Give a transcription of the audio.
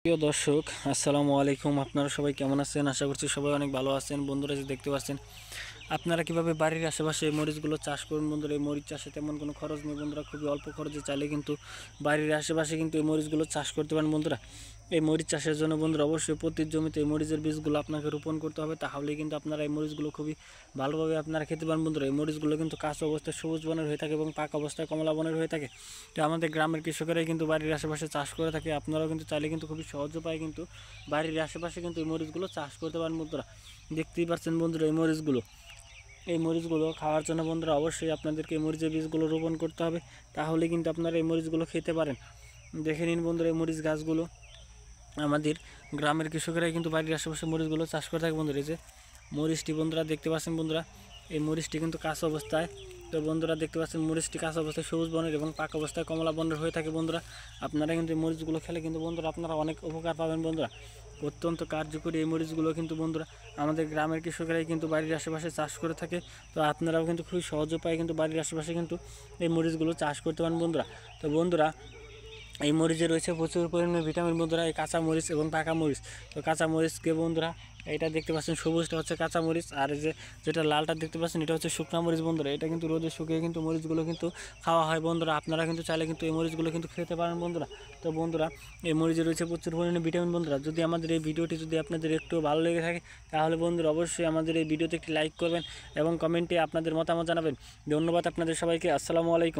প্রিয় দর্শক, আসসালামু আলাইকুম। আপনারা সবাই কেমন আছেন? আশা করছি সবাই অনেক ভালো আছেন। বন্ধুরা, যে দেখতে পাচ্ছেন আপনারা কিভাবে বাড়ির আশেপাশে এই মরিচগুলো চাষ করুন। বন্ধুরা, এই মরিচ চাষে তেমন কোনো খরচ নেই। বন্ধুরা, খুবই অল্প খরচে চাইলে কিন্তু বাড়ির আশেপাশে কিন্তু এই মরিচগুলো চাষ করতে পারেন। বন্ধুরা, এই মরিচ চাষের জন্য বন্ধুরা অবশ্যই প্রতি জমিতে এই মরিচের বীজগুলো আপনাকে রোপণ করতে হবে। তাহলেই কিন্তু আপনারা এই মরিচগুলো খুবই ভালোভাবে আপনারা খেতে পারেন। বন্ধুরা, এই মরিচগুলো কিন্তু কাঁচা অবস্থায় সবুজ বনের হয়ে থাকে এবং পাকা অবস্থায় কমলা বনের হয়ে থাকে। তো আমাদের গ্রামের কৃষকেরাই কিন্তু বাড়ির আশেপাশে চাষ করে থাকে। আপনারাও কিন্তু চাইলে কিন্তু খুবই সহজ উপায়ে কিন্তু বাড়ির আশেপাশে কিন্তু এই মরিচগুলো চাষ করতে পারেন। বন্ধুরা, দেখতেই পাচ্ছেন বন্ধুরা, এই মরিচগুলো খাওয়ার জন্য বন্ধুরা অবশ্যই আপনাদেরকে এই মরিচের বীজগুলো রোপণ করতে হবে। তাহলে কিন্তু আপনারা এই মরিচগুলো খেতে পারেন। দেখে নিন বন্ধুরা, এই মরিচ গাছগুলো আমাদের গ্রামের কৃষকেরাই কিন্তু বাড়ির আশেপাশে মরিচগুলো চাষ করে থাকে। বন্ধুরা, এই যে মরিচটি বন্ধুরা দেখতে পাচ্ছেন, বন্ধুরা এই মরিচটি কিন্তু কাঁচা অবস্থায়, তো বন্ধুরা দেখতে পাচ্ছেন মরিচটি কাঁচা অবস্থায় সবুজ বনের এবং পাকা অবস্থায় কমলা বনের হয়ে থাকে। বন্ধুরা, আপনারা কিন্তু এই মরিচগুলো খেলে কিন্তু বন্ধুরা আপনারা অনেক উপকার পাবেন। বন্ধুরা, অত্যন্ত কার্যকরী এই মরিচগুলো কিন্তু বন্ধুরা আমাদের গ্রামের কৃষকেরাই কিন্তু বাড়ির আশেপাশে চাষ করে থাকে। তো আপনারাও কিন্তু খুবই সহজ উপায়ে কিন্তু বাড়ির আশেপাশে কিন্তু এই মরিচগুলো চাষ করতে পারেন। বন্ধুরা, তো বন্ধুরা এই মরিচে রয়েছে প্রচুর পরিমাণে ভিটামিন। বন্ধুরা, এই কাঁচা মরিচ এবং পাকা মরিচ, তো কাঁচা মরিচকে বন্ধুরা এটা দেখতে পাচ্ছেন সবুজটা হচ্ছে কাঁচা মরিচ, আর যেটা লালটা দেখতে পাচ্ছেন এটা হচ্ছে শুকনা মরিচ। বন্ধুরা, এটা কিন্তু রোদে শুকিয়ে কিন্তু মরিচগুলো কিন্তু খাওয়া হয়। বন্ধুরা, আপনারা কিন্তু চাইলে কিন্তু এই মরিচগুলো কিন্তু খেতে পারেন। বন্ধুরা, তো বন্ধুরা এই মরিচে রয়েছে প্রচুর পরিমাণে ভিটামিন। বন্ধুরা, যদি আমাদের এই ভিডিওটি যদি আপনাদের একটু ভালো লেগে থাকে তাহলে বন্ধুরা অবশ্যই আমাদের এই ভিডিওতে একটি লাইক করবেন এবং কমেন্টে আপনাদের মতামত জানাবেন। ধন্যবাদ আপনাদের সবাইকে। আসসালামু আলাইকুম।